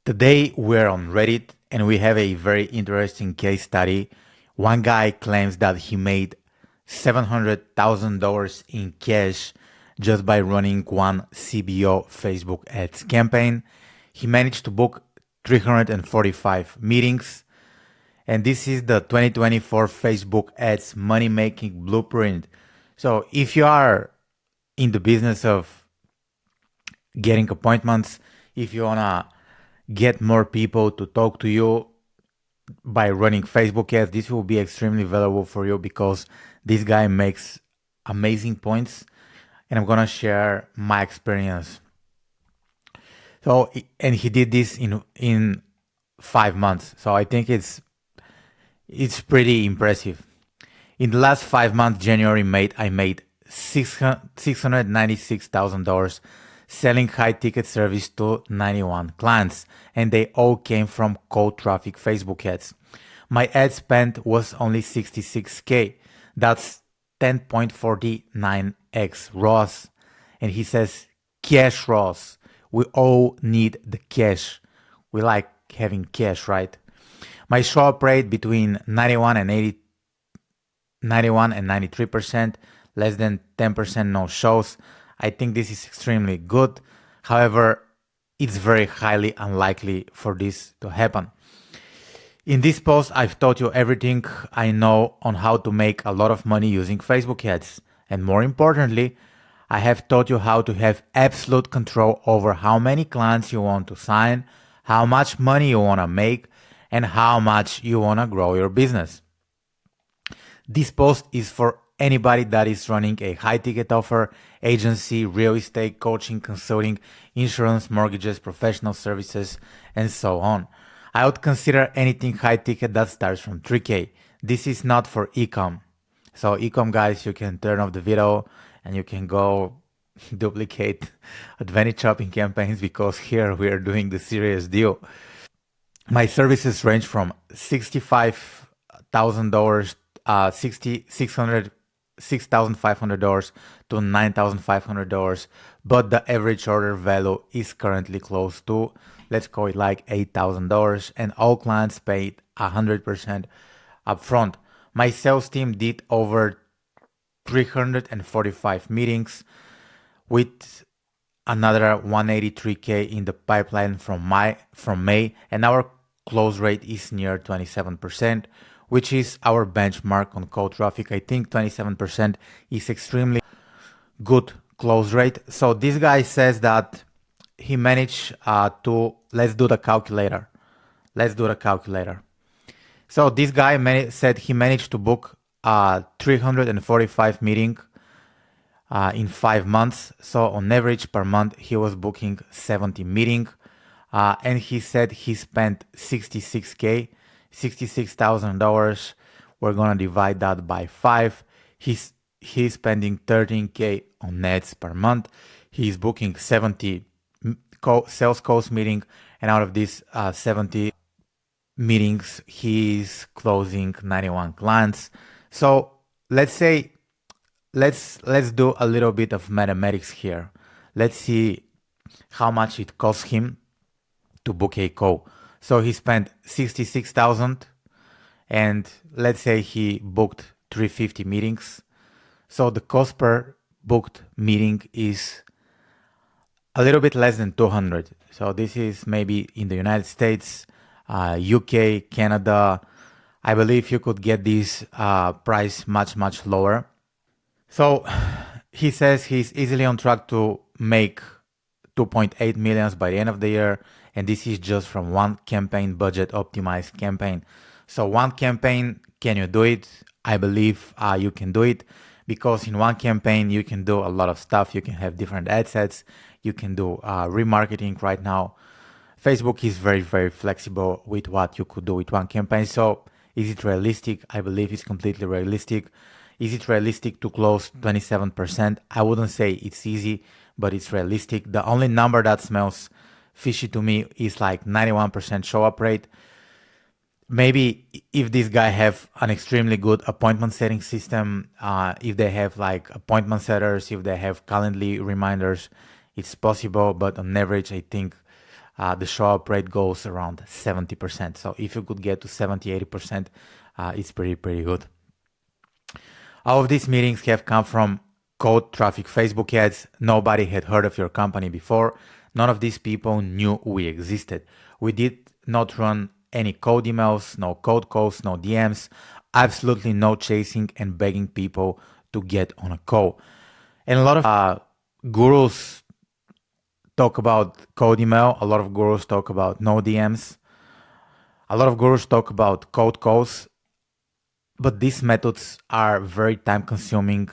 Today we're on Reddit and we have a very interesting case study. One guy claims that he made $700,000 in cash just by running one CBO Facebook ads campaign. He managed to book 345 meetings, and this is the 2024 Facebook ads money making blueprint. So if you are in the business of getting appointments, if you wanna get more people to talk to you by running Facebook ads, this will be extremely valuable for you because this guy makes amazing points, and I'm gonna share my experience. So, and he did this in 5 months. So I think it's pretty impressive. In the last 5 months, January, I made $696,000 selling high ticket service to 91 clients, and they all came from cold traffic Facebook ads. My ad spend was only 66K. That's 10.49x ROAS. And he says, cash ROAS. We all need the cash. We like having cash, right? My show up rate between 91 and 93%, less than 10% no shows. I think this is extremely good. However, it's very highly unlikely for this to happen. In this post, I've taught you everything I know on how to make a lot of money using Facebook ads. And more importantly, I have taught you how to have absolute control over how many clients you want to sign, how much money you want to make, and how much you want to grow your business. This post is for anybody that is running a high ticket offer, agency, real estate, coaching, consulting, insurance, mortgages, professional services, and so on. I would consider anything high ticket that starts from 3K. This is not for ecom. So ecom guys, you can turn off the video and you can go duplicate advantage shopping campaigns because here we are doing the serious deal. My services range from $65,000, $6,500 to $9,500, but the average order value is currently close to, let's call it like $8,000, and all clients paid 100% upfront. My sales team did over 345 meetings with another 183K in the pipeline from May, and our close rate is near 27%, which is our benchmark on cold traffic. I think 27% is extremely good close rate. So this guy says that he managed let's do the calculator. So this guy said he managed to book 345 meeting in 5 months. So on average per month, he was booking 70 meeting. And he said he spent $66,000. We're gonna divide that by 5. He's spending 13K on ads per month. He's booking 70 sales calls meeting, and out of these 70 meetings, he's closing 91 clients. So let's do a little bit of mathematics here. Let's see how much it costs him to book a call. So he spent 66,000, and let's say he booked 350 meetings. So the cost per booked meeting is a little bit less than 200. So this is maybe in the United States, UK, Canada. I believe you could get this price much lower. So he says he's easily on track to make 2.8 million by the end of the year. And this is just from one campaign, budget optimized campaign. So one campaign, can you do it? I believe you can do it, because in one campaign, you can do a lot of stuff. You can have different ad sets. You can do remarketing right now. Facebook is very, very flexible with what you could do with one campaign. So is it realistic? I believe it's completely realistic. Is it realistic to close 27%? I wouldn't say it's easy, but it's realistic. The only number that smells fishy to me is like 91% show up rate. Maybe if this guy have an extremely good appointment setting system, if they have like appointment setters, if they have Calendly reminders, it's possible. But on average, I think the show up rate goes around 70%. So if you could get to 70-80%, it's pretty good. All of these meetings have come from cold traffic Facebook ads. Nobody had heard of your company before. None of these people knew we existed. We did not run any cold emails, no cold calls, no DMs, absolutely no chasing and begging people to get on a call. And a lot of gurus talk about cold email. A lot of gurus talk about no DMs. A lot of gurus talk about cold calls. But these methods are very time consuming.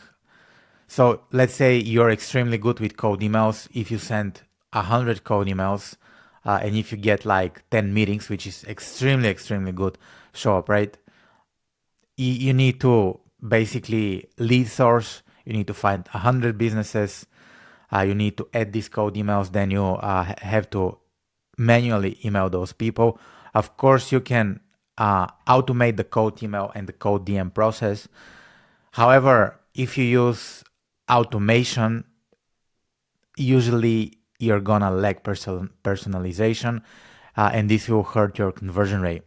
So let's say you're extremely good with cold emails. If you send 100 cold emails and if you get like 10 meetings, which is extremely good show up, right? You need to basically lead source. You need to find 100 businesses. You need to add these cold emails. Then you have to manually email those people. Of course, you can automate the cold email and the cold DM process. However, if you use automation, usually you're gonna lack personalization, and this will hurt your conversion rate.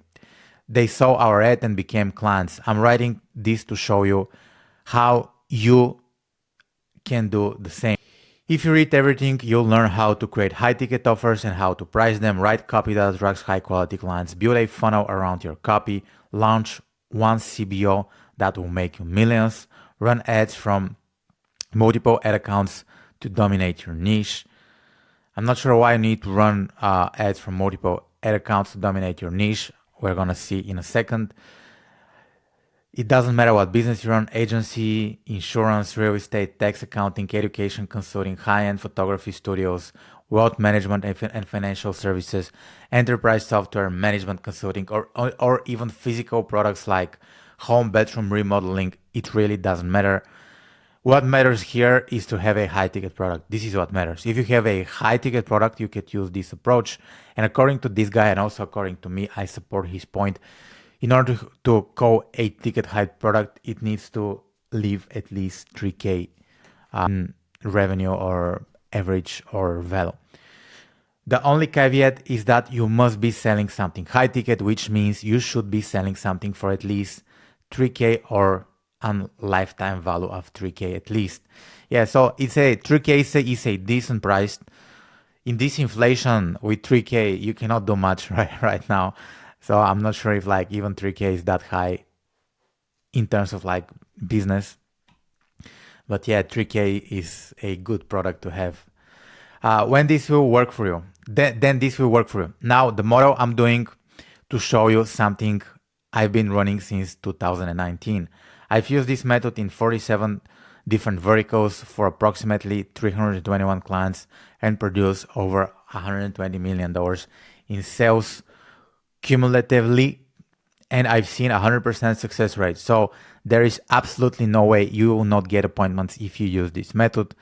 They saw our ad and became clients. I'm writing this to show you how you can do the same. If you read everything, you'll learn how to create high-ticket offers and how to price them, write copy that attracts high-quality clients, build a funnel around your copy, launch one CBO that will make you millions, run ads from multiple ad accounts to dominate your niche. I'm not sure why you need to run ads from multiple ad accounts to dominate your niche. We're going to see in a second. It doesn't matter what business you run: agency, insurance, real estate, tax, accounting, education, consulting, high-end photography studios, wealth management and financial services, enterprise software, management consulting, or even physical products like home bedroom remodeling. It really doesn't matter. What matters here is to have a high-ticket product. This is what matters. If you have a high-ticket product, you could use this approach. And according to this guy, and also according to me, I support his point. In order to call a ticket high product, it needs to leave at least 3K in revenue or average or value. The only caveat is that you must be selling something high ticket, which means you should be selling something for at least 3K or a lifetime value of 3K at least. Yeah, so it's a 3K is a decent price. In this inflation with 3K, you cannot do much right now. So I'm not sure if like even 3K is that high in terms of like business. But yeah, 3K is a good product to have. When this will work for you, then this will work for you. Now, the model I'm doing to show you something I've been running since 2019. I've used this method in 47 different verticals for approximately 321 clients and produced over $120 million in sales cumulatively, and I've seen 100% success rate. So there is absolutely no way you will not get appointments if you use this method.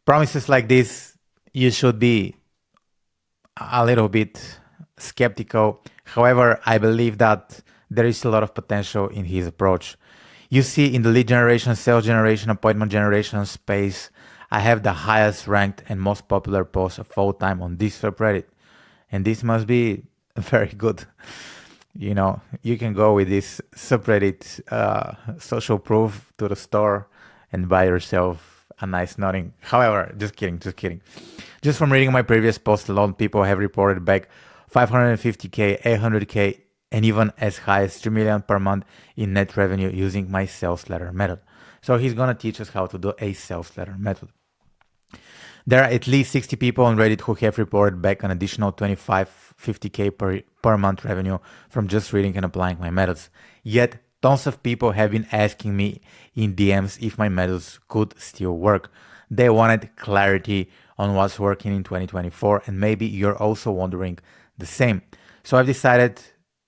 Promises like this, you should be a little bit skeptical. However, I believe that there is a lot of potential in his approach. You see, in the lead generation, sales generation, appointment generation space, I have the highest ranked and most popular post of all time on this subreddit. And this must be very good. You know, you can go with this subreddit social proof to the store and buy yourself a nice nothing. However, just kidding. Just from reading my previous post alone, people have reported back 550K, 800K, and even as high as 3 million per month in net revenue using my sales letter method. So he's gonna teach us how to do a sales letter method. There are at least 60 people on Reddit who have reported back an additional 50K per month revenue from just reading and applying my methods. Yet, tons of people have been asking me in DMs if my methods could still work. They wanted clarity on what's working in 2024, and maybe you're also wondering the same. So I've decided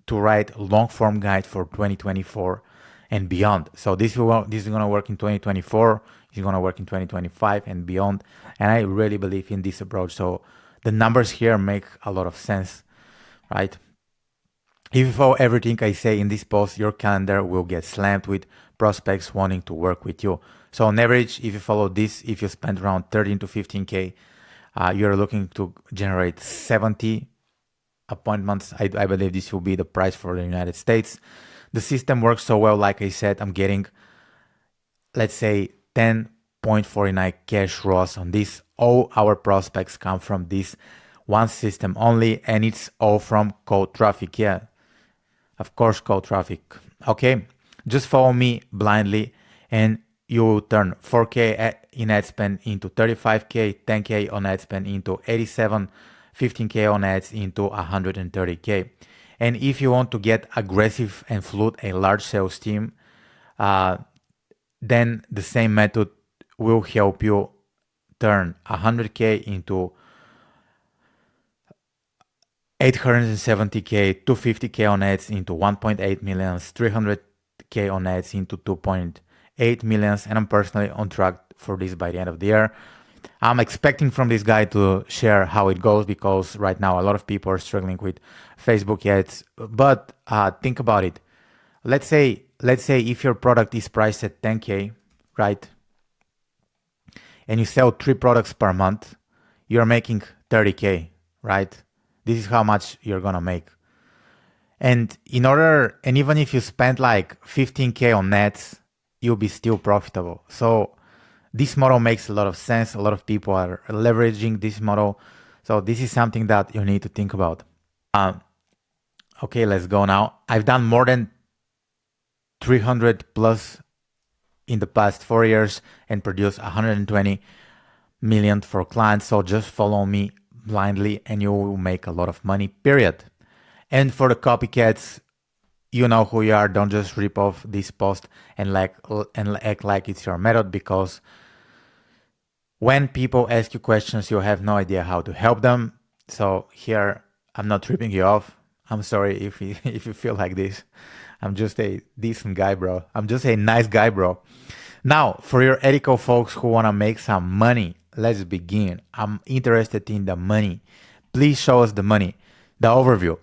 to write a long form guide for 2024 and beyond. So this is going to work in 2024. It's going to work in 2025 and beyond. And I really believe in this approach. So the numbers here make a lot of sense, right? If you follow everything I say in this post, your calendar will get slammed with prospects wanting to work with you. So on average, if you follow this, if you spend around 13 to 15K you're looking to generate 70 appointments. I believe this will be the price for the United States. The system works so well, like I said, I'm getting, let's say, 10.49 cash ROAS on this. All our prospects come from this one system only, and it's all from cold traffic. Yeah, of course, cold traffic. Okay, just follow me blindly and you will turn 4K in ad spend into 35K, 10K on ad spend into 87, 15K on ads into 130K. And if you want to get aggressive and flood a large sales team, then the same method will help you turn 100K into 870K, 250K on ads into 1.8 million, 300K on ads into 2.8 million, and I'm personally on track for this by the end of the year. I'm expecting from this guy to share how it goes because right now a lot of people are struggling with Facebook ads. But think about it. Let's say if your product is priced at 10K, right? And you sell 3 products per month, you're making 30K, right? This is how much you're gonna make. And even if you spend like 15K on nets, you'll be still profitable. So this model makes a lot of sense. A lot of people are leveraging this model. So this is something that you need to think about. Okay, let's go now. I've done more than 300 plus in the past 4 years and produced 120 million for clients. So just follow me blindly and you will make a lot of money, period. And for the copycats, you know who you are. Don't just rip off this post and act like it's your method, because when people ask you questions, you have no idea how to help them. So here, I'm not ripping you off. I'm sorry if you feel like this. I'm just a decent guy, bro. I'm just a nice guy, bro. Now, for your ethical folks who want to make some money, let's begin. I'm interested in the money. Please show us the money. The overview.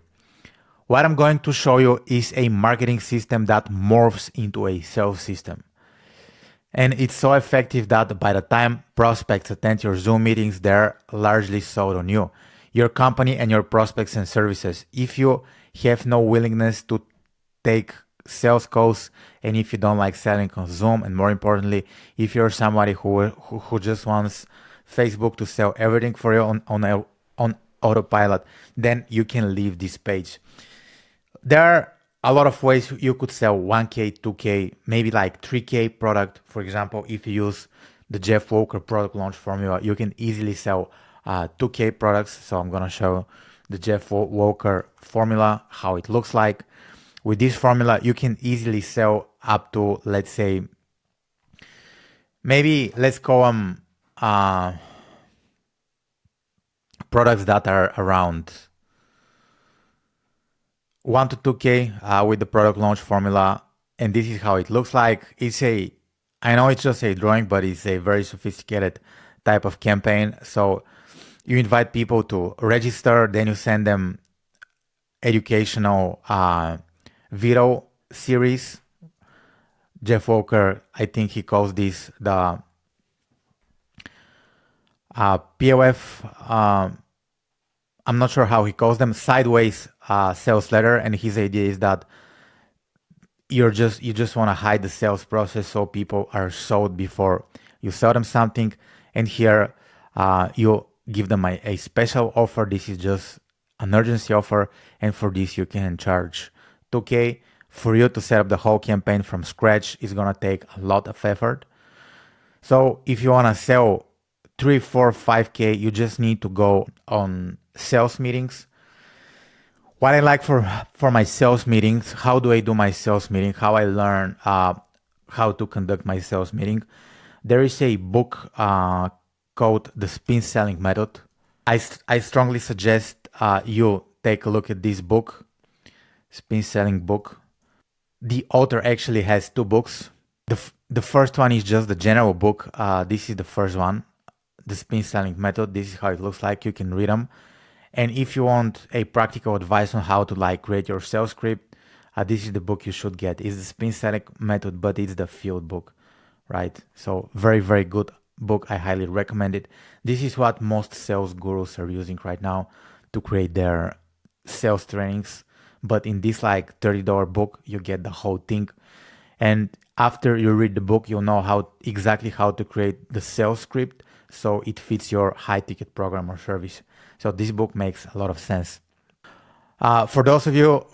What I'm going to show you is a marketing system that morphs into a sales system. And it's so effective that by the time prospects attend your Zoom meetings, they're largely sold on you, your company, and your prospects and services. If you have no willingness to take sales calls, and if you don't like selling on Zoom, and more importantly, if you're somebody who just wants Facebook to sell everything for you on autopilot, then you can leave this page. There are a lot of ways you could sell 1K, 2K, maybe like 3K product. For example, if you use the Jeff Walker product launch formula, you can easily sell 2K products. So I'm going to show the Jeff Walker formula, how it looks like. With this formula, you can easily sell up to, let's say, maybe let's call them products that are around 1 to 2K with the product launch formula. And this is how it looks like. I know it's just a drawing, but it's a very sophisticated type of campaign. So you invite people to register, then you send them educational video series. Jeff Walker, I think he calls this the POF. I'm not sure how he calls them, sideways sales letter. And his idea is that you just want to hide the sales process so people are sold before you sell them something. And here you give them a special offer. This is just an urgency offer, and for this you can charge 2K. For you to set up the whole campaign from scratch is gonna take a lot of effort. So if you wanna sell 3, 4, 5K, you just need to go on sales meetings. What I like for my sales meetings, how do I do my sales meeting, how I learn how to conduct my sales meeting. There is a book called The Spin Selling Method. I strongly suggest you take a look at this book, Spin Selling book. The author actually has 2 books. The first one is just the general book. This is the first one, The Spin Selling Method. This is how it looks like. You can read them. And if you want a practical advice on how to create your sales script, this is the book you should get. It's the Spin Selling Method, but it's the field book, right? So very, very good book. I highly recommend it. This is what most sales gurus are using right now to create their sales trainings. But in this like $30 book, you get the whole thing. And after you read the book, you'll know exactly how to create the sales script so it fits your high ticket program or service. So this book makes a lot of sense. For those of you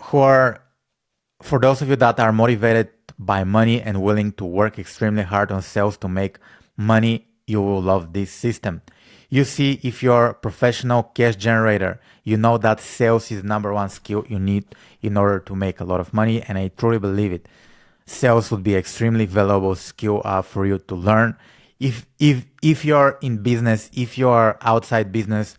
that are motivated by money and willing to work extremely hard on sales to make money, you will love this system. You see, if you're a professional cash generator, you know that sales is the number one skill you need in order to make a lot of money, and I truly believe it. Sales would be extremely valuable skill for you to learn. If you're in business, if you're outside business,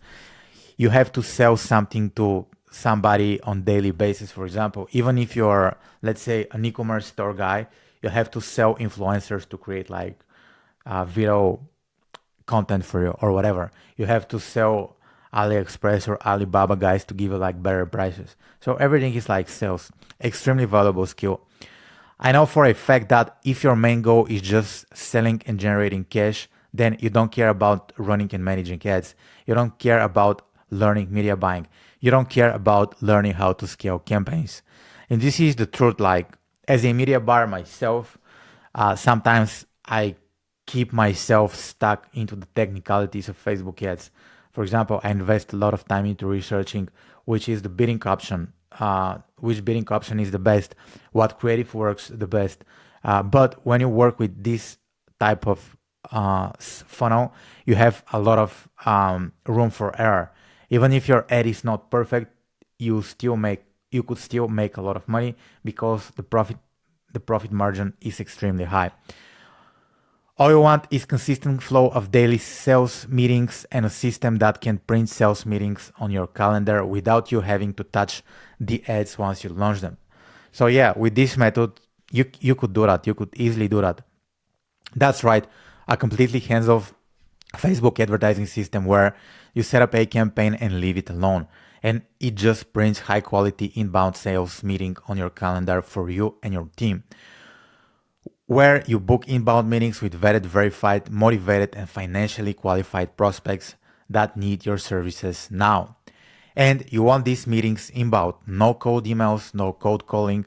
you have to sell something to somebody on daily basis. For example, even if you're, let's say, an e-commerce store guy, you have to sell influencers to create like video content for you or whatever. You have to sell AliExpress or Alibaba guys to give you like better prices. So everything is like sales, extremely valuable skill. I know for a fact that if your main goal is just selling and generating cash, then you don't care about running and managing ads. You don't care about learning media buying. You don't care about learning how to scale campaigns. And this is the truth. Like as a media buyer myself, sometimes I keep myself stuck into the technicalities of Facebook ads. For example, I invest a lot of time into researching which is the bidding option, which bidding option is the best, what creative works the best. But when you work with this type of funnel, you have a lot of room for error. Even if your ad is not perfect, you could still make a lot of money because the profit margin is extremely high. All you want is consistent flow of daily sales meetings and a system that can print sales meetings on your calendar without you having to touch the ads once you launch them. So yeah, with this method, you could do that. You could easily do that. That's right, a completely hands-off Facebook advertising system where you set up a campaign and leave it alone. And it just prints high quality inbound sales meeting on your calendar for you and your team, where you book inbound meetings with vetted, verified, motivated, and financially qualified prospects that need your services now. And you want these meetings inbound, no cold emails, no cold calling.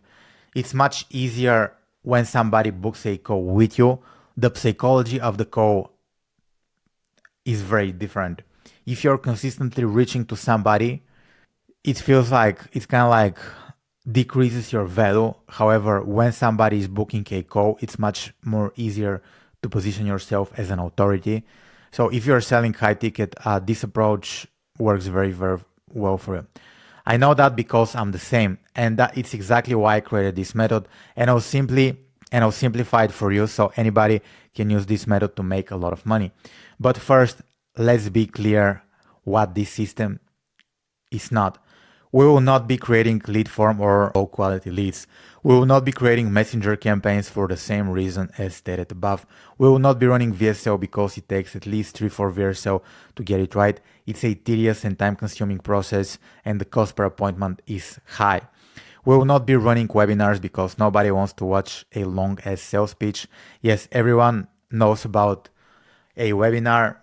It's much easier when somebody books a call with you. The psychology of the call is very different. If you're consistently reaching to somebody, it feels like it's kind of like decreases your value. However, when somebody is booking a call, it's much more easier to position yourself as an authority. So if you're selling high ticket, this approach works very, very well for you. I know that because I'm the same, and that it's exactly why I created this method, and I'll simplify it for you so anybody can use this method to make a lot of money. But first, let's be clear what this system is not. We will not be creating lead form or low quality leads. We will not be creating messenger campaigns for the same reason as stated above. We will not be running VSL because it takes at least 3-4 VSL to get it right. It's a tedious and time consuming process and the cost per appointment is high. We will not be running webinars because nobody wants to watch a long ass sales pitch. Yes, everyone knows about a webinar.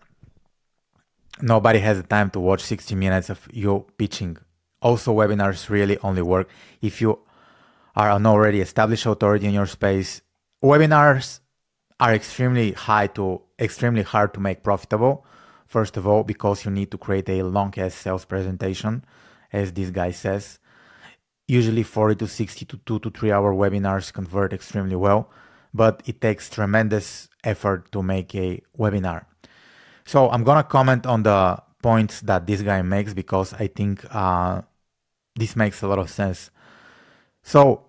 Nobody has the time to watch 60 minutes of you pitching. Also, webinars really only work if you are an already established authority in your space. Webinars are extremely hard to make profitable. First of all, because you need to create a long-ass sales presentation, as this guy says. Usually 40 to 60 to 2 to 3 hour webinars convert extremely well, but it takes tremendous effort to make a webinar. So I'm gonna comment on the points that this guy makes because I think this makes a lot of sense. So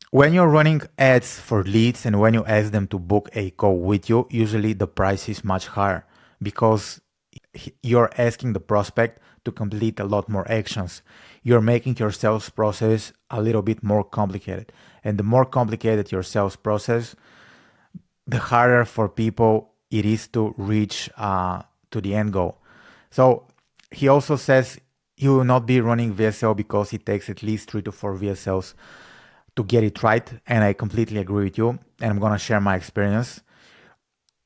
when you're running ads for leads and when you ask them to book a call with you, usually the price is much higher because you're asking the prospect to complete a lot more actions. You're making your sales process a little bit more complicated. And the more complicated your sales process, the harder for people it is to reach to the end goal. So he also says you will not be running VSL because it takes at least 3 to 4 VSLs to get it right. And I completely agree with you. And I'm going to share my experience.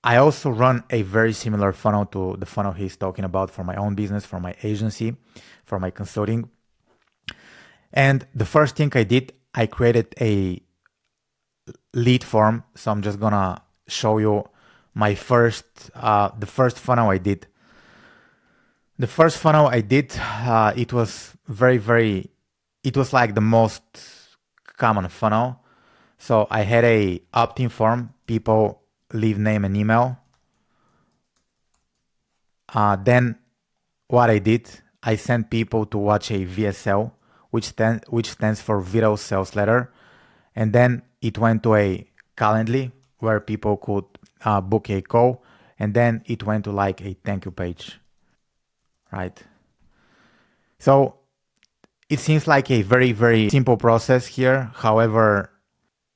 I also run a very similar funnel to the funnel he's talking about for my own business, for my agency, for my consulting. And the first thing I did, I created a lead form. So I'm just gonna show you my the first funnel I did. The first funnel I did, it was it was like the most common funnel. So I had a opt-in form. People leave name and email. Then what I did, I sent people to watch a VSL, which stands for Video Sales Letter. And then it went to a Calendly where people could book a call. And then it went to like a thank you page, right? So it seems like a very simple process here. However,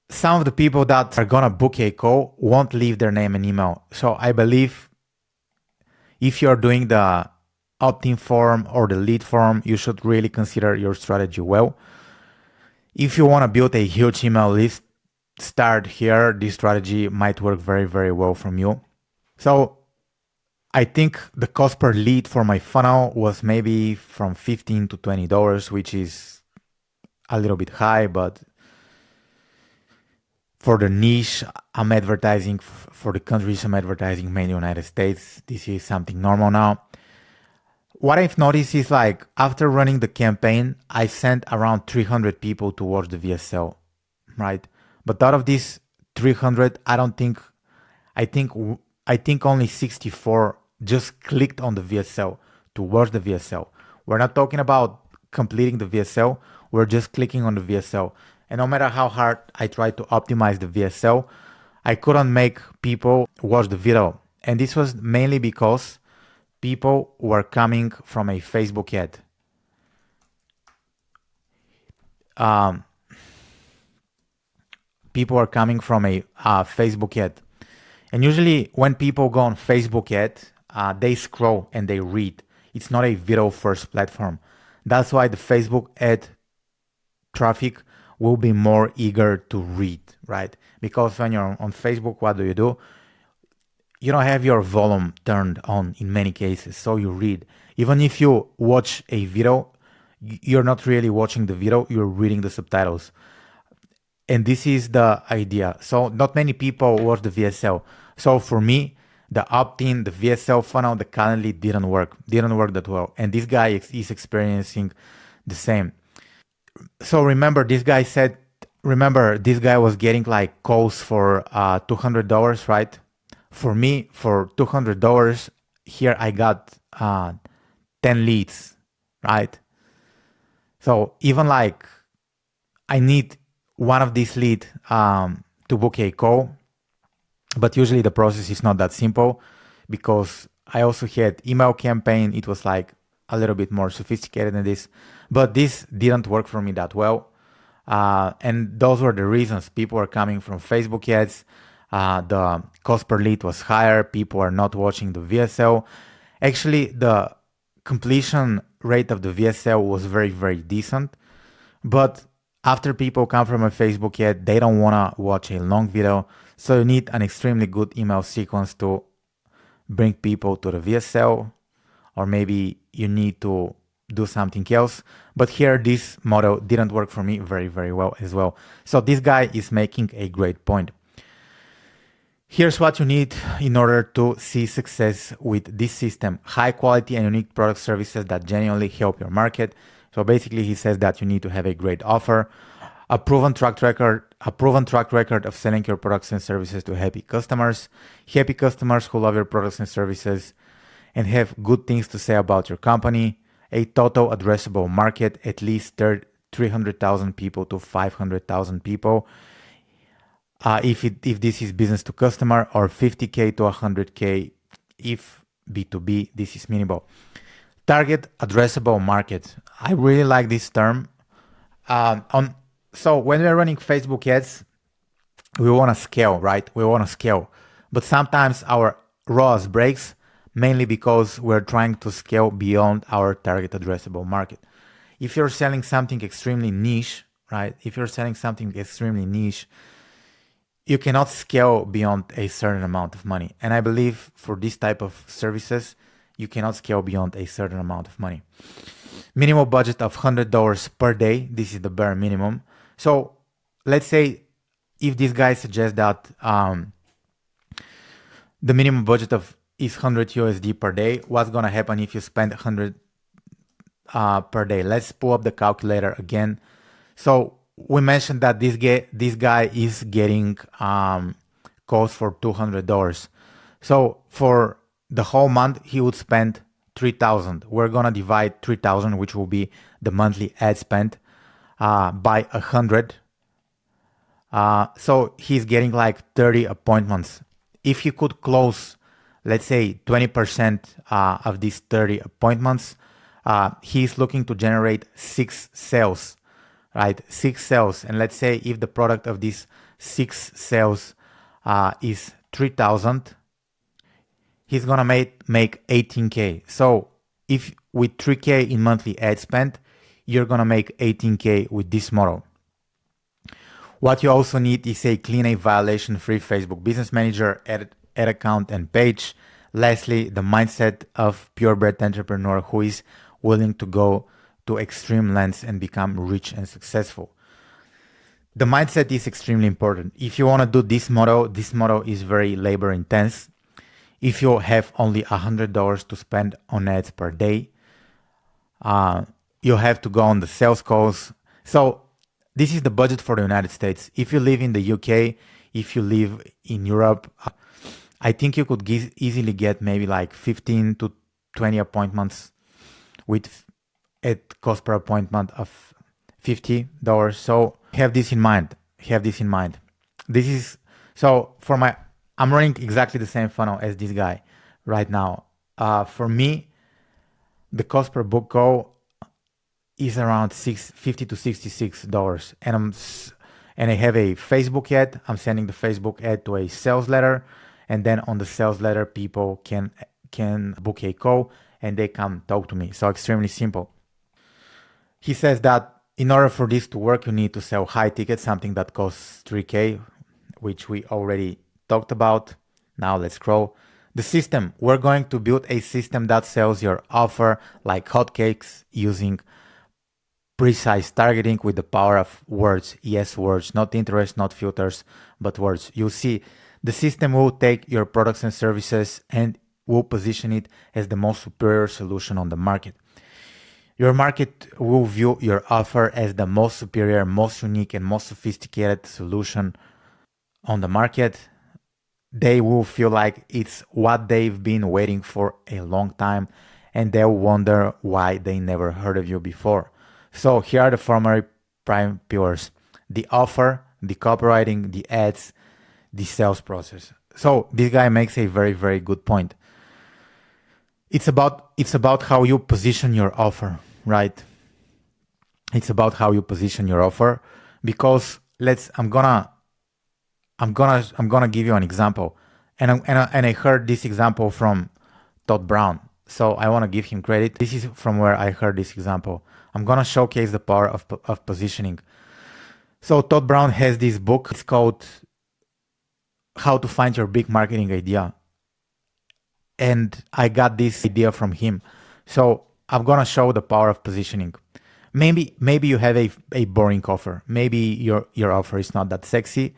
some of the people that are gonna book a call won't leave their name and email. So I believe if you're doing the opt-in form or the lead form, you should really consider your strategy well. If you want to build a huge email list, start here. This strategy might work very well from you. So I think the cost per lead for my funnel was maybe from $15 to $20, which is a little bit high, but for the niche I'm advertising, for the countries I'm advertising, mainly United States, this is something normal now. What I've noticed is like after running the campaign, I sent around 300 people to watch the VSL, right? But out of these 300, I think only 64 just clicked on the VSL to watch the VSL. We're not talking about completing the VSL. We're just clicking on the VSL. And no matter how hard I tried to optimize the VSL, I couldn't make people watch the video. And this was mainly because people were coming from a Facebook ad. People are coming from a Facebook ad. And usually when people go on Facebook ad, they scroll and they read. It's not a video first platform. That's why the Facebook ad traffic will be more eager to read, right? Because when you're on Facebook, what do? You don't have your volume turned on in many cases, so you read. Even if you watch a video, you're not really watching the video, you're reading the subtitles. And this is the idea. So not many people watch the VSL. So for me, the opt-in, the VSL funnel, the Calendly didn't work that well. And this guy is experiencing the same. So remember, this guy was getting like calls for $200, right? For me, for $200, here I got 10 leads, right? So even like I need one of these leads to book a call, but usually the process is not that simple because I also had email campaign. It was like a little bit more sophisticated than this, but this didn't work for me that well. And those were the reasons. People were coming from Facebook ads. The cost per lead was higher. People are not watching the VSL. Actually, the completion rate of the VSL was very decent. But after people come from a Facebook ad, they don't want to watch a long video. So you need an extremely good email sequence to bring people to the VSL, or maybe you need to do something else. But here, this model didn't work for me very well as well. So this guy is making a great point. Here's what you need in order to see success with this system: high quality and unique product services that genuinely help your market. So basically he says that you need to have a great offer, a proven track record of selling your products and services to happy customers who love your products and services and have good things to say about your company, a total addressable market, at least 300,000 people to 500,000 people. If this is business to customer, or 50K to 100K if B2B, this is minimal. Target addressable market. I really like this term. So when we're running Facebook ads, we want to scale, right? We want to scale. But sometimes our ROAS breaks, mainly because we're trying to scale beyond our target addressable market. If you're selling something extremely niche, right? If you're selling something extremely niche, you cannot scale beyond a certain amount of money. And I believe for this type of services, you cannot scale beyond a certain amount of money. Minimum budget of $100 per day. This is the bare minimum. So let's say if this guy suggests that the minimum budget of is 100 USD per day, what's gonna happen if you spend 100 per day? Let's pull up the calculator again. So we mentioned that this guy is getting calls for $200. So for the whole month, he would spend 3,000. We're gonna divide 3,000, which will be the monthly ad spend, by 100. So he's getting like 30 appointments. If he could close, let's say 20% of these 30 appointments, he's looking to generate 6 sales, right? 6 sales. And let's say if the product of these 6 sales is 3,000, he's gonna make 18K. So if with 3K in monthly ad spend, you're gonna make 18K with this model. What you also need is a clean, a violation-free Facebook Business Manager, ad account, and page. Lastly, the mindset of purebred entrepreneur who is willing to go to extreme lengths and become rich and successful. The mindset is extremely important. If you want to do this model is very labor intense. If you have only $100 to spend on ads per day, you have to go on the sales calls. So this is the budget for the United States. If you live in the UK, if you live in Europe, I think you could easily get maybe like 15 to 20 appointments with a cost per appointment of $50. So have this in mind. This is, so for my, I'm running exactly the same funnel as this guy right now. For me, the cost per book call is around $50 to $66, and I have a Facebook ad. I'm sending the Facebook ad to a sales letter, and then on the sales letter, people can book a call and they come talk to me. So extremely simple. He says that in order for this to work, you need to sell high tickets, something that costs 3K, which we already talked about. Now let's scroll. The system. We're going to build a system that sells your offer like hotcakes using precise targeting with the power of words. Yes, words, not interest, not filters, but words. You'll see the system will take your products and services and will position it as the most superior solution on the market. Your market will view your offer as the most superior, most unique, and most sophisticated solution on the market. They will feel like it's what they've been waiting for a long time, and they'll wonder why they never heard of you before. So here are the 4 prime pillars: the offer, the copywriting, the ads, the sales process. So this guy makes a very, very good point. It's about how you position your offer, right? It's about how you position your offer, because I'm gonna give you an example, and I heard this example from Todd Brown, so I want to give him credit. This is from where I heard this example. I'm gonna showcase the power of positioning. So Todd Brown has this book. It's called How to Find Your Big Marketing Idea, and I got this idea from him. So I'm gonna show the power of positioning. Maybe you have a boring offer. Maybe your offer is not that sexy.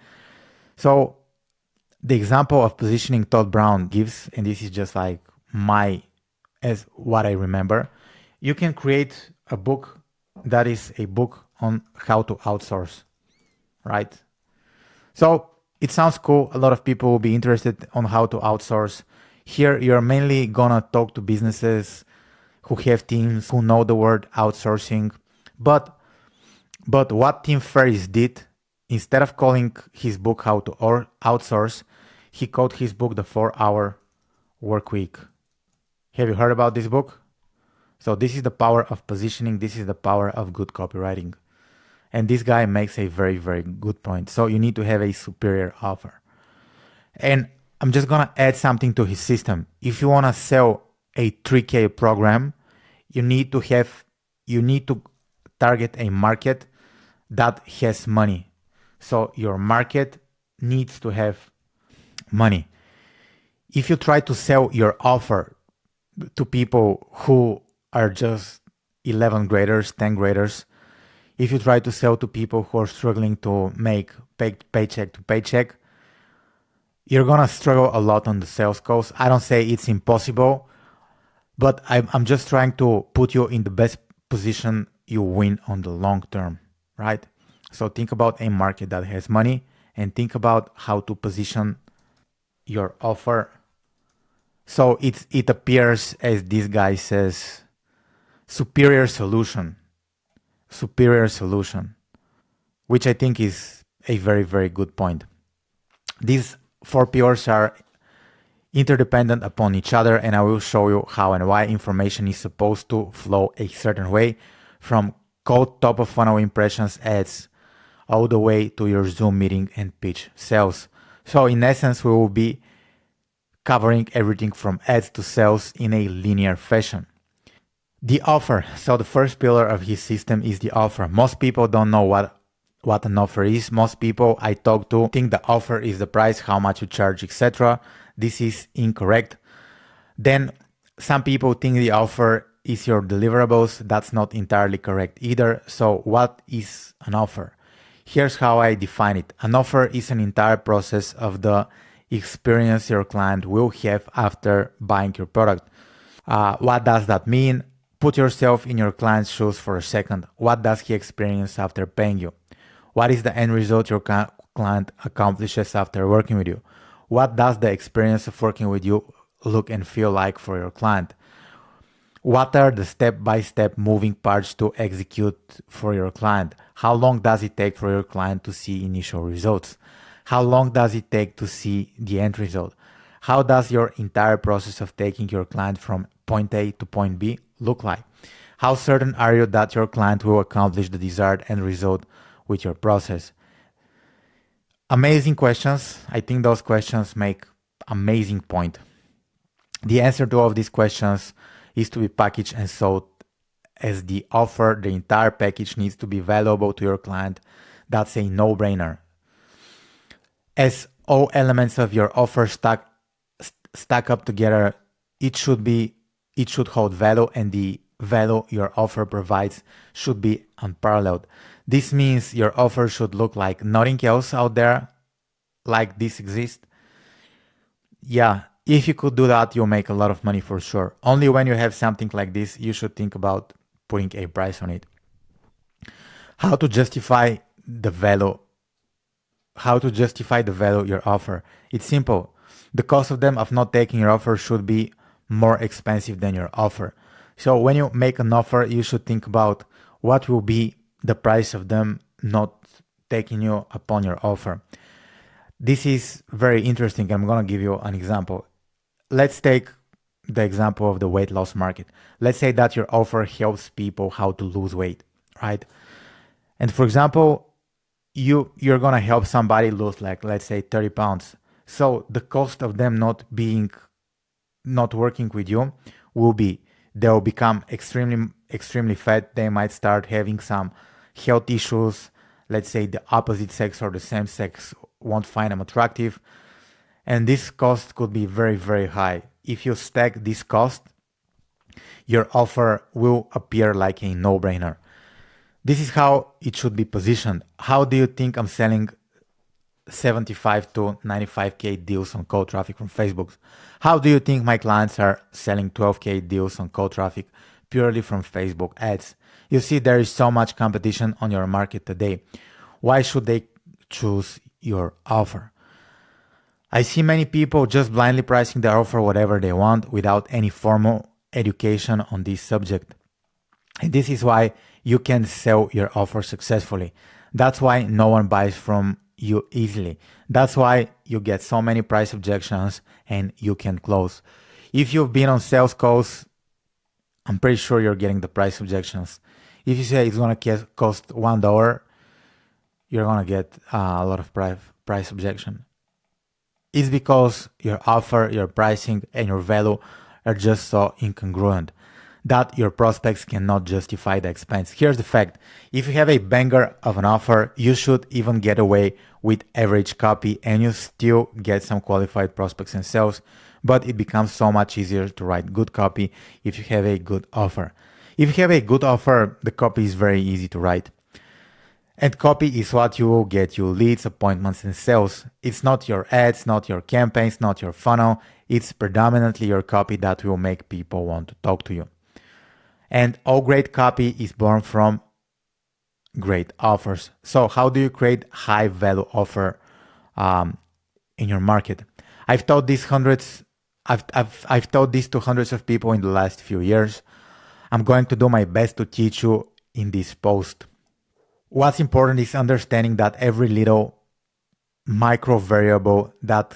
So the example of positioning Todd Brown gives, and this is just like as what I remember, you can create a book that is a book on how to outsource, right? So it sounds cool. A lot of people will be interested on how to outsource. Here, you're mainly gonna talk to businesses who have teams, who know the word outsourcing. But what Tim Ferriss did, instead of calling his book How to Outsource, he called his book The 4-Hour Work Week. Have you heard about this book? So this is the power of positioning. This is the power of good copywriting. And this guy makes a very, very good point. So you need to have a superior offer. And I'm just going to add something to his system. If you want to sell a 3K program, you need to target a market that has money. So your market needs to have money. If you try to sell your offer to people who are just 11 graders, 10 graders, if you try to sell to people who are struggling to make paycheck to paycheck, you're going to struggle a lot on the sales calls. I don't say it's impossible, but I'm just trying to put you in the best position you win on the long term, right? So think about a market that has money and think about how to position your offer. So it appears, as this guy says, superior solution, which I think is a very, very good point. These four pillars are interdependent upon each other, and I will show you how and why information is supposed to flow a certain way, from cold top of funnel impressions ads all the way to your Zoom meeting and pitch sales. So in essence, we will be covering everything from ads to sales in a linear fashion. The offer. So the first pillar of his system is the offer. Most people don't know what an offer is. Most people I talk to think the offer is the price, how much you charge, etc. This is incorrect. Then some people think the offer is your deliverables. That's not entirely correct either. So what is an offer? Here's how I define it. An offer is an entire process of the experience your client will have after buying your product. What does that mean? Put yourself in your client's shoes for a second. What does he experience after paying you? What is the end result your client accomplishes after working with you? What does the experience of working with you look and feel like for your client? What are the step-by-step moving parts to execute for your client? How long does it take for your client to see initial results? How long does it take to see the end result? How does your entire process of taking your client from point A to point B look like? How certain are you that your client will accomplish the desired end result with your process? Amazing questions. I think those questions make amazing point. The answer to all of these questions is to be packaged and sold as the offer. The entire package needs to be valuable to your client. That's a no-brainer. As all elements of your offer stack up together, it should hold value, and the value your offer provides should be unparalleled. This means your offer should look like nothing else out there like this exists. Yeah, if you could do that, you'll make a lot of money for sure. Only when you have something like this, you should think about putting a price on it. How to justify the value your offer. It's simple. The cost of not taking your offer should be more expensive than your offer. So when you make an offer, you should think about what will be the price of them not taking you upon your offer. This is very interesting. I'm going to give you an example. Let's take the example of the weight loss market. Let's say that your offer helps people how to lose weight, right? And for example, you're going to help somebody lose, like, let's say 30 pounds. So the cost of them not working with you will be they'll become extremely fat. They might start having some health issues. Let's say the opposite sex or the same sex won't find them attractive. And this cost could be very, very high. If you stack this cost, your offer will appear like a no-brainer. This is how it should be positioned. How do you think I'm selling 75 to 95K deals on cold traffic from Facebook? How do you think my clients are selling 12K deals on cold traffic purely from Facebook ads? You see, there is so much competition on your market today. Why should they choose your offer? I see many people just blindly pricing their offer whatever they want without any formal education on this subject. And this is why you can sell your offer successfully. That's why no one buys from you easily. That's why you get so many price objections and you can close. If you've been on sales calls, I'm pretty sure you're getting the price objections. If you say it's going to cost $1, you're going to get a lot of price objection. It's because your offer, your pricing, and your value are just so incongruent. that your prospects cannot justify the expense. Here's the fact. If you have a banger of an offer, you should even get away with average copy and you still get some qualified prospects and sales, but it becomes so much easier to write good copy if you have a good offer. If you have a good offer, the copy is very easy to write. And copy is what you will get you leads, appointments, and sales. It's not your ads, not your campaigns, not your funnel. It's predominantly your copy that will make people want to talk to you. And all great copy is born from great offers. So how do you create high value offer in your market? I've taught this to hundreds of people in the last few years. I'm going to do my best to teach you in this post. What's important is understanding that every little micro variable that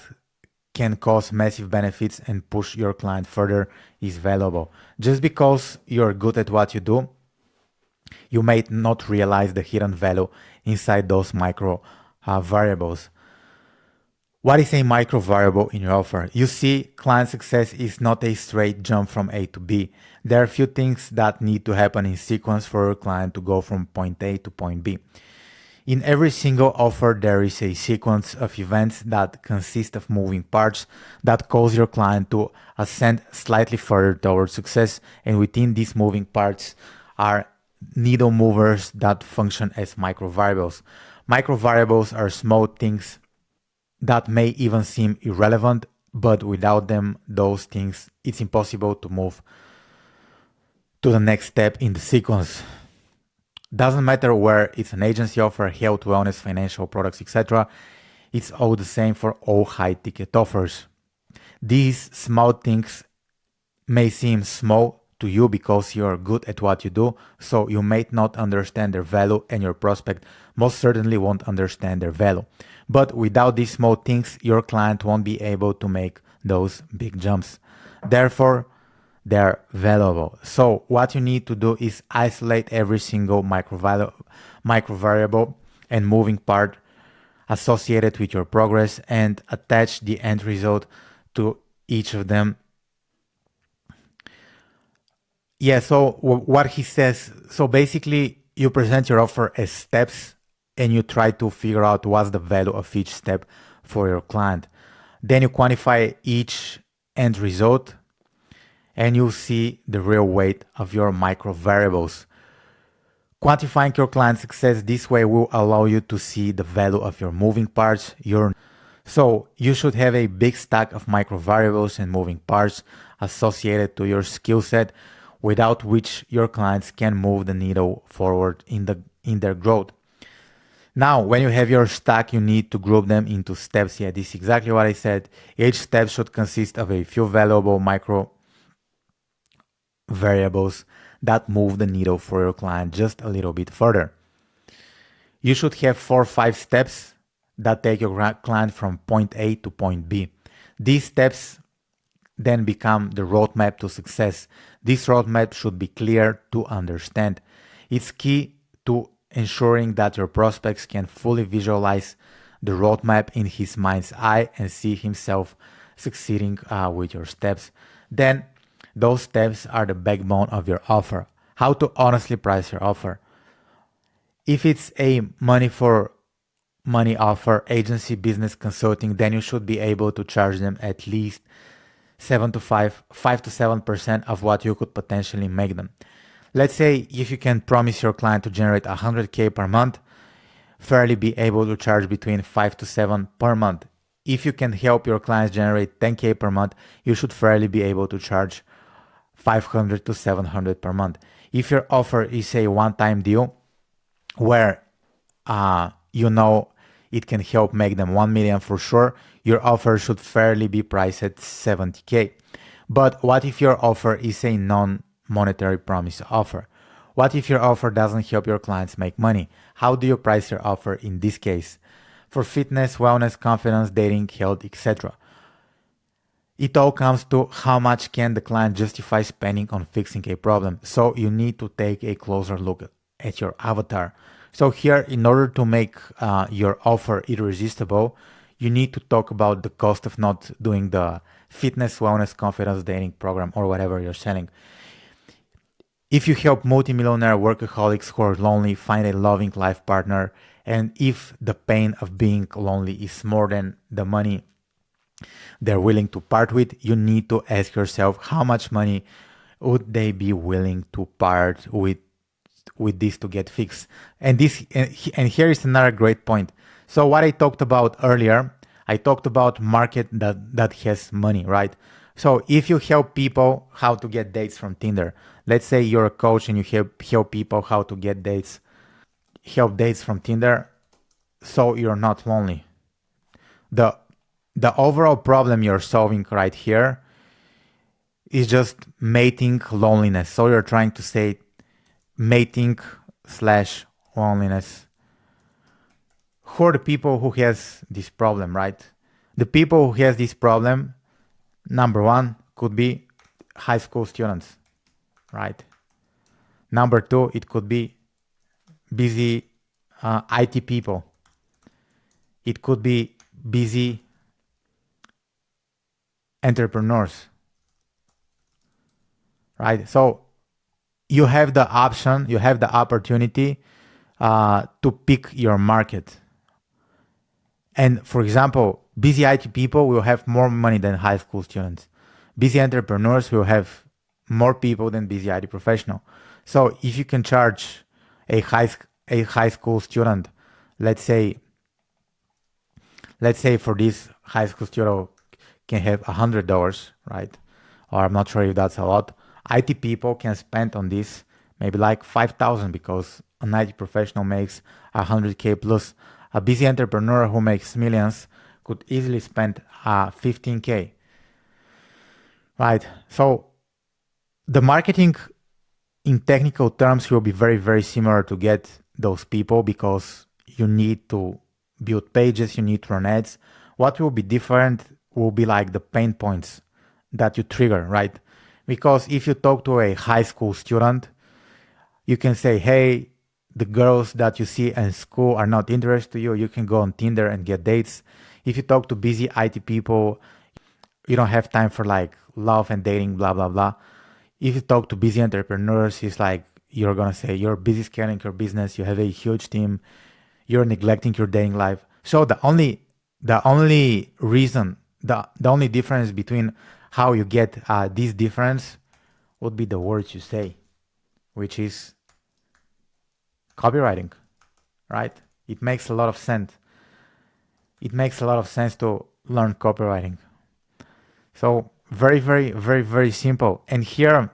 can cause massive benefits and push your client further is valuable. Just because you're good at what you do, you may not realize the hidden value inside those micro variables. What is a micro variable in your offer? You see, client success is not a straight jump from A to B. There are a few things that need to happen in sequence for your client to go from point A to point B. In every single offer, there is a sequence of events that consist of moving parts that cause your client to ascend slightly further towards success. And within these moving parts are needle movers that function as micro variables. Micro variables are small things that may even seem irrelevant, but without them, those things, it's impossible to move to the next step in the sequence. Doesn't matter where it's an agency offer, health, wellness, financial products, etc. It's all the same for all high ticket offers. These small things may seem small to you because you're good at what you do, so you may not understand their value and your prospect most certainly won't understand their value. But without these small things, your client won't be able to make those big jumps. Therefore, they're valuable. So what you need to do is isolate every single micro variable and moving part associated with your progress and attach the end result to each of them. Yeah, so what he says, so basically you present your offer as steps and you try to figure out what's the value of each step for your client. Then you quantify each end result and you see the real weight of your micro variables. Quantifying your client success this way will allow you to see the value of your moving parts. So you should have a big stack of micro variables and moving parts associated to your skill set, without which your clients can move the needle forward in their growth. Now, when you have your stack, you need to group them into steps. Yeah, this is exactly what I said. Each step should consist of a few valuable micro variables that move the needle for your client just a little bit further. You should have 4 or 5 steps that take your client from point A to point B. These steps then become the roadmap to success. This roadmap should be clear to understand. It's key to ensuring that your prospects can fully visualize the roadmap in his mind's eye and see himself succeeding with your steps. Then those steps are the backbone of your offer. How to honestly price your offer. If it's a money for money offer, agency, business, consulting, then you should be able to charge them at least 5 to 7% of what you could potentially make them. Let's say if you can promise your client to generate 100K per month, fairly be able to charge between 5 to 7 per month. If you can help your clients generate 10K per month, you should fairly be able to charge 500 to 700 per month. If your offer is a one-time deal where it can help make them 1 million for sure, your offer should fairly be priced at 70K. But what if your offer is a non-monetary promise offer? What if your offer doesn't help your clients make money? How do you price your offer in this case? For fitness, wellness, confidence, dating, health, etc. It all comes to how much can the client justify spending on fixing a problem. So you need to take a closer look at your avatar. So here, in order to make your offer irresistible, you need to talk about the cost of not doing the fitness, wellness, confidence, dating program or whatever you're selling. If you help multimillionaire workaholics who are lonely find a loving life partner, and if the pain of being lonely is more than the money they're willing to part with, you need to ask yourself how much money would they be willing to part with this to get fixed. And here is another great point. So what I talked about earlier, I talked about market that has money, right? So if you help people how to get dates from Tinder, let's say you're a coach and you help people how to get help dates from Tinder, so you're not lonely. The the overall problem you're solving right here is just mating loneliness. So you're trying to say mating slash loneliness. Who are the people who has this problem, right? The people who has this problem, number one, could be high school students, right? Number two, it could be busy IT people. It could be busy entrepreneurs, right? So you have the option, you have the opportunity to pick your market. And for example, busy IT people will have more money than high school students. Busy entrepreneurs will have more people than busy IT professional. So if you can charge a high school student, let's say for this high school student can have $100, right? Or I'm not sure if that's a lot. IT people can spend on this maybe like 5,000 because an IT professional makes 100K plus. A busy entrepreneur who makes millions could easily spend 15K, right? So the marketing in technical terms will be very, very similar to get those people because you need to build pages, you need to run ads. What will be different will be like the pain points that you trigger, right? Because if you talk to a high school student, you can say, hey, the girls that you see in school are not interested to you. You can go on Tinder and get dates. If you talk to busy IT people, you don't have time for like love and dating, blah, blah, blah. If you talk to busy entrepreneurs, it's like you're going to say you're busy scaling your business. You have a huge team. You're neglecting your dating life. So the only reason, the only difference between how you get this difference would be the words you say, which is copywriting, right? It makes a lot of sense. It makes a lot of sense to learn copywriting. So very, very, very, very simple. And here,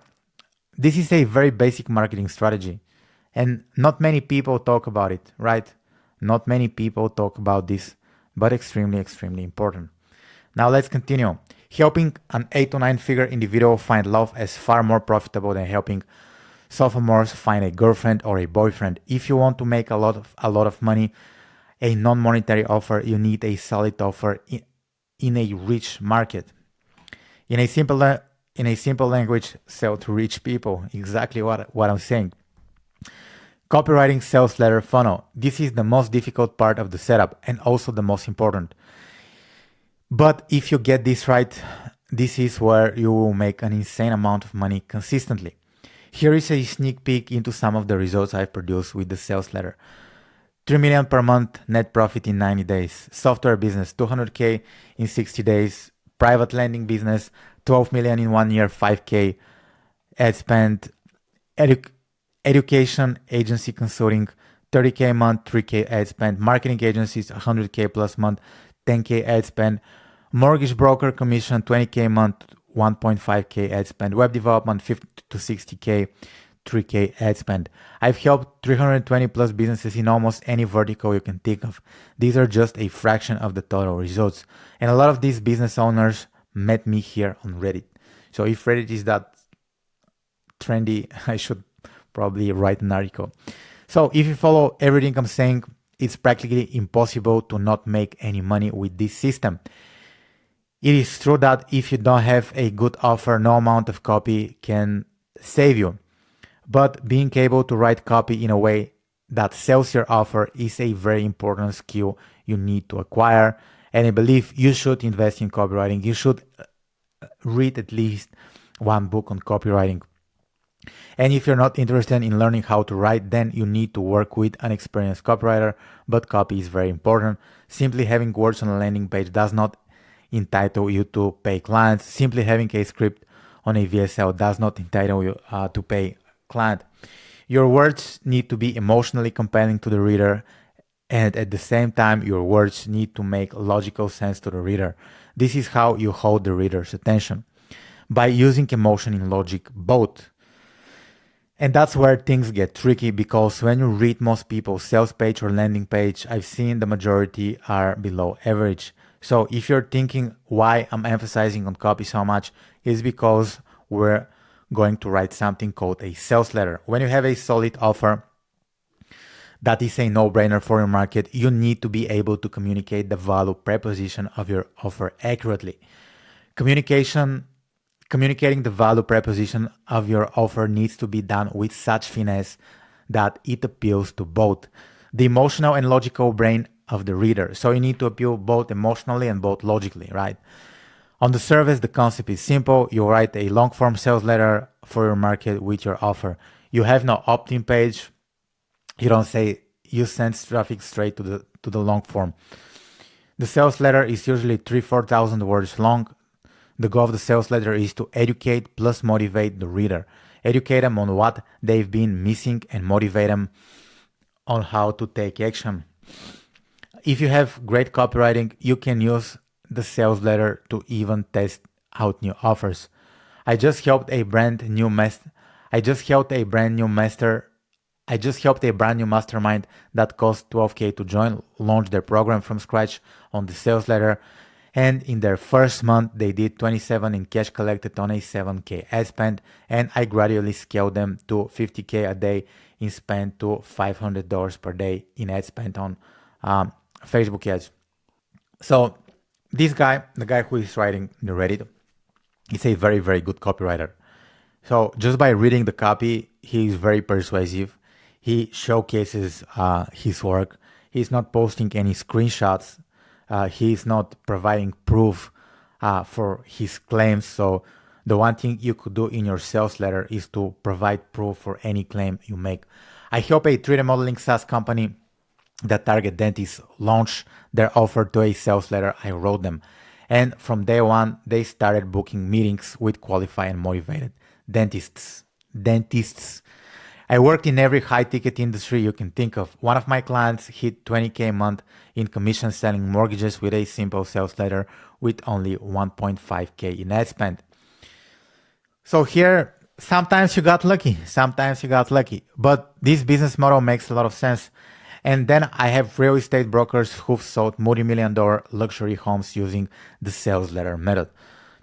this is a very basic marketing strategy. And not many people talk about it, right? Not many people talk about this, but extremely, extremely important. Now let's continue. Helping an 8 to 9 figure individual find love is far more profitable than helping sophomores find a girlfriend or a boyfriend. If you want to make a lot of money, a non-monetary offer, you need a solid offer in a rich market. In a simple language, sell to rich people. Exactly what I'm saying. Copywriting sales letter funnel. This is the most difficult part of the setup and also the most important. But if you get this right, this is where you will make an insane amount of money consistently. Here is a sneak peek into some of the results I've produced with the sales letter. 3 million per month net profit in 90 days. Software business, 200K in 60 days. Private lending business, 12 million in 1 year, 5K ad spend. Education agency consulting, 30K a month, 3K ad spend. Marketing agencies, 100K plus month, 10K ad spend. Mortgage broker commission, 20K a month, 1.5K ad spend. Web development, 50 to 60K, 3K ad spend. I've helped 320 plus businesses in almost any vertical you can think of. These are just a fraction of the total results. And a lot of these business owners met me here on Reddit. So if Reddit is that trendy, I should probably write an article. So if you follow everything I'm saying, it's practically impossible to not make any money with this system. It is true that if you don't have a good offer, no amount of copy can save you. But being able to write copy in a way that sells your offer is a very important skill you need to acquire. And I believe you should invest in copywriting. You should read at least one book on copywriting. And if you're not interested in learning how to write, then you need to work with an experienced copywriter, but copy is very important. Simply having words on a landing page does not entitle you to pay clients. Simply having a script on a VSL does not entitle you to pay client. Your words need to be emotionally compelling to the reader, and at the same time, your words need to make logical sense to the reader. This is how you hold the reader's attention, by using emotion and logic both. And that's where things get tricky, because when you read most people's sales page or landing page, I've seen the majority are below average. So if you're thinking why I'm emphasizing on copy so much, is because we're going to write something called a sales letter. When you have a solid offer that is a no-brainer for your market, you need to be able to communicate the value proposition of your offer accurately. Communicating the value proposition of your offer needs to be done with such finesse that it appeals to both the emotional and logical brain of the reader. So you need to appeal both emotionally and both logically, right? On the surface, the concept is simple. You write a long-form sales letter for your market with your offer. You have no opt-in page. You don't say, you send traffic straight to the long form. The sales letter is usually 3,000-4,000 words long. The goal of the sales letter is to educate plus motivate the reader. Educate them on what they've been missing and motivate them on how to take action. If you have great copywriting, you can use the sales letter to even test out new offers. I just helped a brand new mastermind that cost $12,000 to join, launch their program from scratch on the sales letter. And in their first month, they did $27,000 in cash collected on a $7,000 ad spend. And I gradually scaled them to $50,000 a day in spend to $500 per day in ad spend on Facebook ads. So this guy, the guy who is writing the Reddit, is a very, very good copywriter. So just by reading the copy, he is very persuasive. He showcases his work. He's not posting any screenshots. He's not providing proof for his claims. So the one thing you could do in your sales letter is to provide proof for any claim you make. I help a 3D modeling SaaS company that target dentists launch their offer to a sales letter I wrote them. And from day one, they started booking meetings with qualified and motivated dentists. I worked in every high-ticket industry you can think of. One of my clients hit $20,000 a month in commission selling mortgages with a simple sales letter with only $1.5K in ad spend. So here, sometimes you got lucky, but this business model makes a lot of sense. And then I have real estate brokers who've sold multi-million-dollar luxury homes using the sales letter method.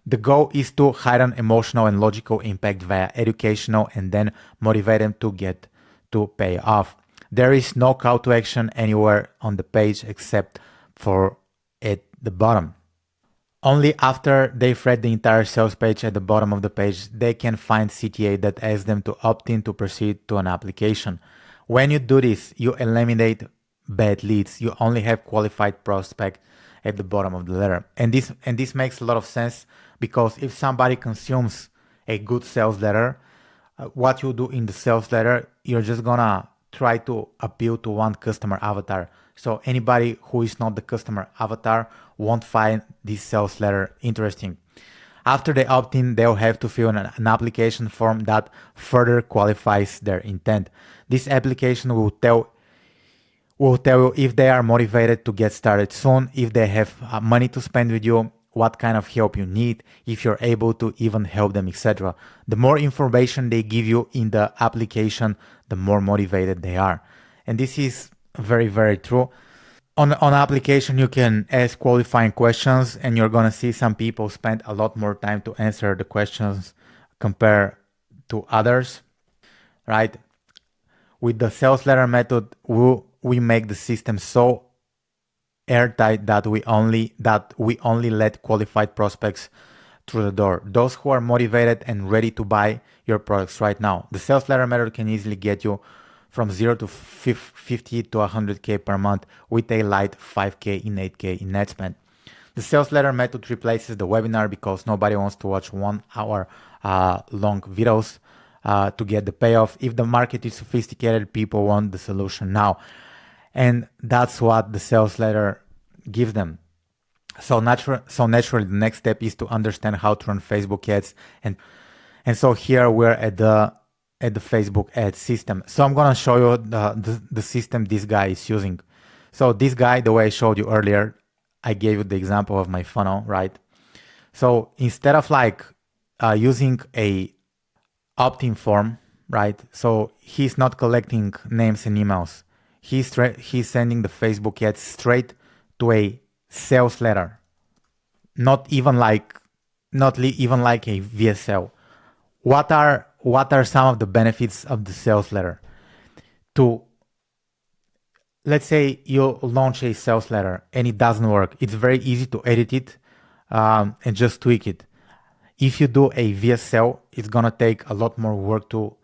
The goal is to heighten emotional and logical impact via educational and then motivate them to get to pay off. There is no call to action anywhere on the page except for at the bottom. Only after they've read the entire sales page at the bottom of the page, they can find CTA that asks them to opt in to proceed to an application. When you do this, you eliminate bad leads. You only have qualified prospect at the bottom of the letter. And this makes a lot of sense, because if somebody consumes a good sales letter, what you do in the sales letter, you're just gonna try to appeal to one customer avatar. So anybody who is not the customer avatar won't find this sales letter interesting. After they opt in, they'll have to fill an application form that further qualifies their intent. This application will tell you if they are motivated to get started soon, if they have money to spend with you, what kind of help you need, if you're able to even help them, etc. The more information they give you in the application, the more motivated they are. And this is very, very true. On application, you can ask qualifying questions, and you're going to see some people spend a lot more time to answer the questions compared to others, right? With the sales letter method, we make the system so airtight that we only let qualified prospects through the door. Those who are motivated and ready to buy your products right now. The sales letter method can easily get you from 0 to 50 to 100K per month with a light 5K in 8K in net spend. The sales letter method replaces the webinar because nobody wants to watch 1 hour long videos. to get the payoff. If the market is sophisticated, people want the solution now. And that's what the sales letter gives them. So naturally, the next step is to understand how to run Facebook ads, and so here we're at the Facebook ad system. So I'm gonna show you the system this guy is using. So this guy, the way I showed you earlier, I gave you the example of my funnel, right? So instead of like using a opt-in form, right? So he's not collecting names and emails. He's sending the Facebook ads straight to a sales letter, not even like a VSL. What are some of the benefits of the sales letter? To Let's say you launch a sales letter and it doesn't work. It's very easy to edit it and just tweak it. If you do a VSL, it's gonna take a lot more work to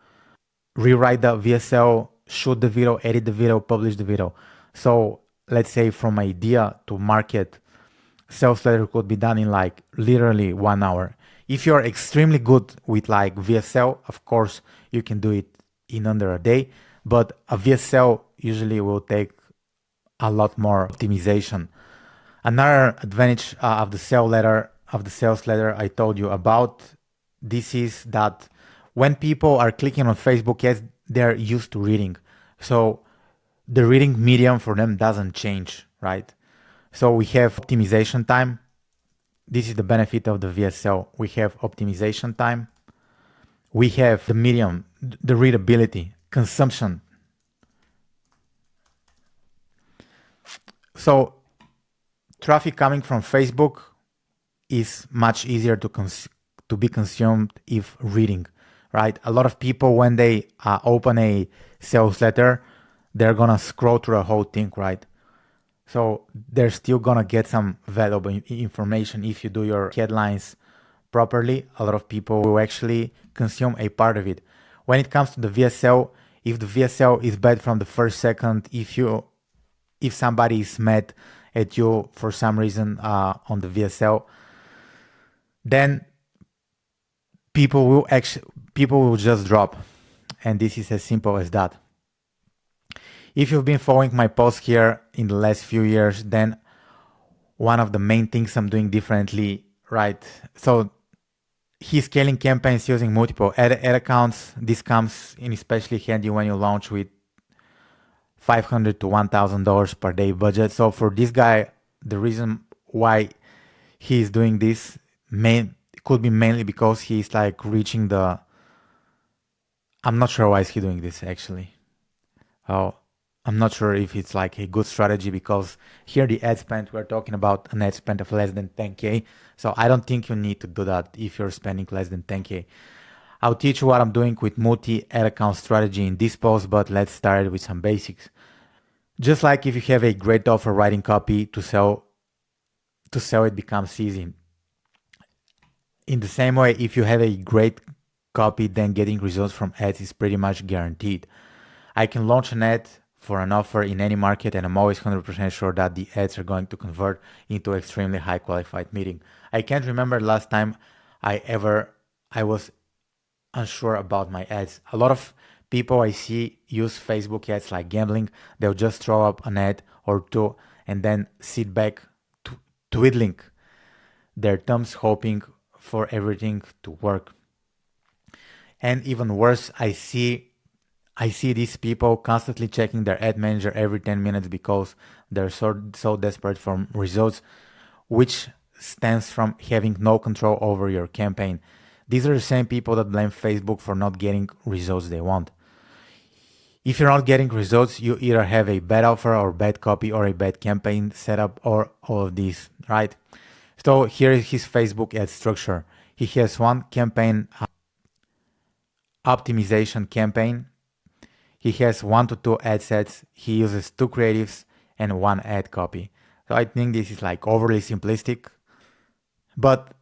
rewrite the VSL, shoot the video, edit the video, publish the video. So let's say from idea to market, sales letter could be done in like literally 1 hour. If you're extremely good with like VSL, of course you can do it in under a day, but a VSL usually will take a lot more optimization. Another advantage of the sales letter I told you about, this is that when people are clicking on Facebook ads, they're used to reading. So the reading medium for them doesn't change, right? So we have optimization time. This is the benefit of the VSL. We have optimization time. We have the medium, the readability, consumption. So traffic coming from Facebook is much easier to be consumed if reading, right? A lot of people, when they open a sales letter, they're gonna scroll through a whole thing, right? So they're still gonna get some valuable information if you do your headlines properly. A lot of people will actually consume a part of it. When it comes to the VSL, if the VSL is bad from the first second, if somebody is mad at you for some reason on the VSL, then people will just drop, and this is as simple as that. If you've been following my posts here in the last few years, then one of the main things I'm doing differently, right? So he's scaling campaigns using multiple ad accounts. This comes in especially handy when you launch with $500 to $1,000 per day budget. So for this guy, the reason why he's doing this could be mainly because he's like reaching the. I'm not sure why is he doing this actually. Oh, I'm not sure if it's like a good strategy, because here the ad spend, we're talking about an ad spend of less than 10K. So I don't think you need to do that if you're spending less than 10K. I'll teach you what I'm doing with multi-ad account strategy in this post, but let's start with some basics. Just like if you have a great offer, writing copy to sell it becomes easy. In the same way, if you have a great copy, then getting results from ads is pretty much guaranteed. I can launch an ad for an offer in any market, and I'm always 100% sure that the ads are going to convert into extremely high qualified meeting. I can't remember last time I was unsure about my ads. A lot of people I see use Facebook ads like gambling. They'll just throw up an ad or two and then sit back twiddling their thumbs, hoping for everything to work. And even worse, I see these people constantly checking their ad manager every 10 minutes because they're so desperate for results, which stems from having no control over your campaign. These are the same people that blame Facebook for not getting results they want. If you're not getting results, you either have a bad offer or bad copy or a bad campaign setup or all of these, right? So here is his Facebook ad structure. He has one campaign optimization campaign. He has 1 to 2 ad sets. He uses 2 creatives and 1 ad copy. So I think this is like overly simplistic, but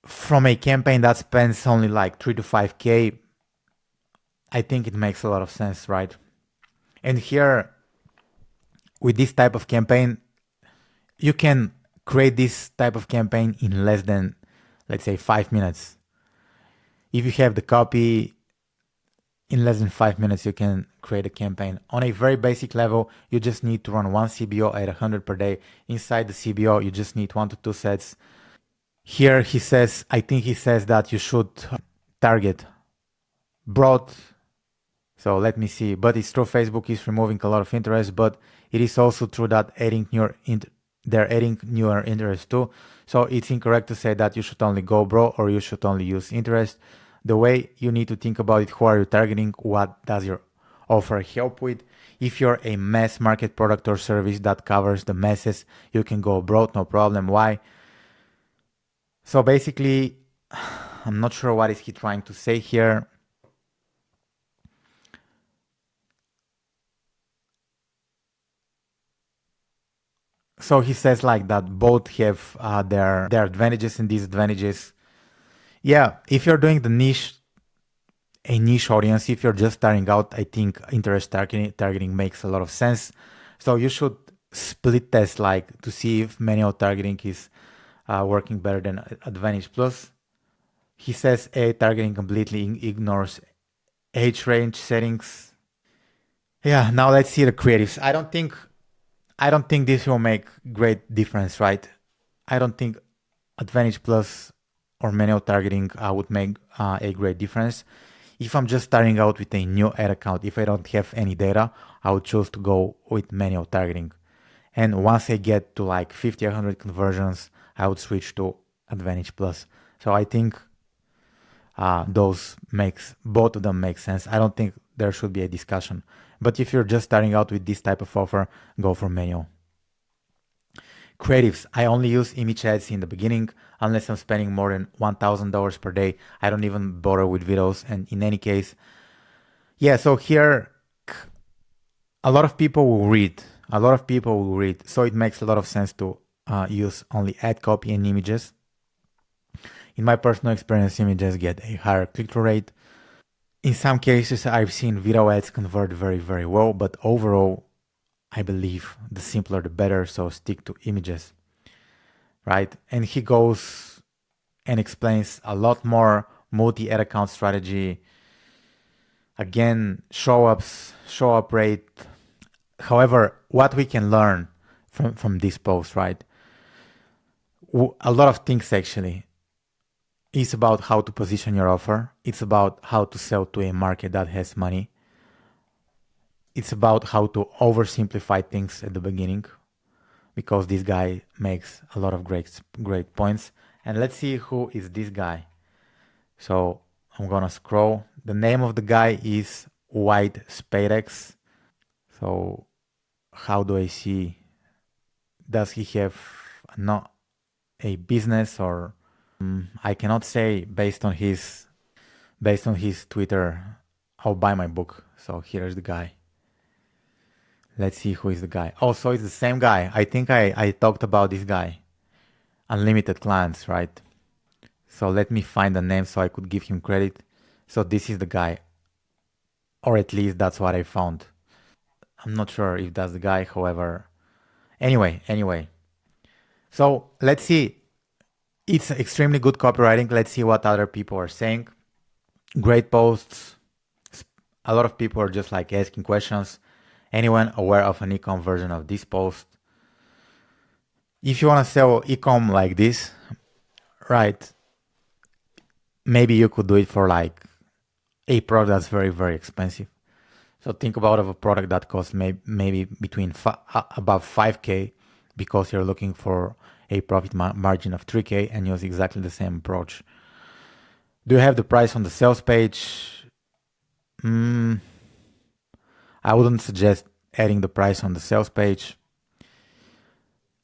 from a campaign that spends only like 3 to 5K, I think it makes a lot of sense, right? And here, with this type of campaign, you can create this type of campaign in less than, let's say, 5 minutes. If you have the copy, in less than 5 minutes, you can create a campaign. On a very basic level, you just need to run one CBO at 100 per day. Inside the CBO, you just need 1 to 2 sets. Here he says, I think he says that you should target broad. So let me see. But it's true, Facebook is removing a lot of interest, but it is also true that they're adding newer interest too. So it's incorrect to say that you should only go broad or you should only use interest. The way you need to think about it, who are you targeting? What does your offer help with? If you're a mass market product or service that covers the masses, you can go broad, no problem. Why? So basically, I'm not sure what is he trying to say here. So he says like that both have their advantages and disadvantages. Yeah, if you're doing a niche audience, if you're just starting out, I think interest targeting makes a lot of sense. So you should split test like to see if manual targeting is working better than Advantage Plus. He says A targeting completely ignores age range settings. Yeah, now let's see the creatives. I don't think this will make great difference, right? I don't think Advantage Plus or manual targeting would make a great difference. If I'm just starting out with a new ad account, if I don't have any data, I would choose to go with manual targeting. And once I get to like 50 or 100 conversions, I would switch to Advantage Plus. So I think both of them make sense. I don't think there should be a discussion. But if you're just starting out with this type of offer, go for manual. Creatives. I only use image ads in the beginning unless I'm spending more than $1,000 per day. I don't even bother with videos. And in any case, yeah, so here a lot of people will read. So it makes a lot of sense to use only ad copy and images. In my personal experience, images get a higher click-through rate. In some cases, I've seen video ads convert very, very well, but overall, I believe the simpler the better, so stick to images, right? And he goes and explains a lot more multi-ad account strategy. Again, show up rate. However, what we can learn from this post, right? A lot of things actually. It's about how to position your offer. It's about how to sell to a market that has money. It's about how to oversimplify things at the beginning, because this guy makes a lot of great points. And let's see who is this guy. So I'm gonna scroll. The name of the guy is White Spadex. So how do I see? Does he have not a business or? I cannot say based on his Twitter. I'll buy my book. So here's the guy. Let's see who is the guy. Oh, so it's the same guy. I think I talked about this guy. Unlimited clients, right? So let me find the name so I could give him credit. So this is the guy. Or at least that's what I found. I'm not sure if that's the guy, however. Anyway. So let's see. It's extremely good copywriting. Let's see what other people are saying. Great posts. A lot of people are just like asking questions. Anyone aware of an e-com version of this post? If you want to sell e-com like this, right, maybe you could do it for like a product that's very, very expensive. So think about a product that costs maybe between above 5K, because you're looking for a profit margin of 3K, and use exactly the same approach. Do you have the price on the sales page? I wouldn't suggest adding the price on the sales page.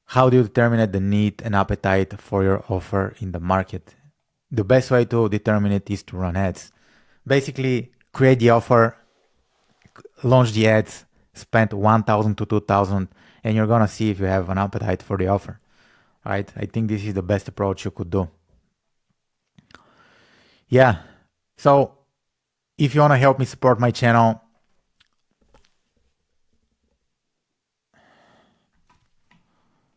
How do you determine the need and appetite for your offer in the market? The best way to determine it is to run ads. Basically, create the offer, launch the ads, spend 1,000 to 2,000, and you're gonna see if you have an appetite for the offer. Right? I think this is the best approach you could do. Yeah. So if you want to help me support my channel,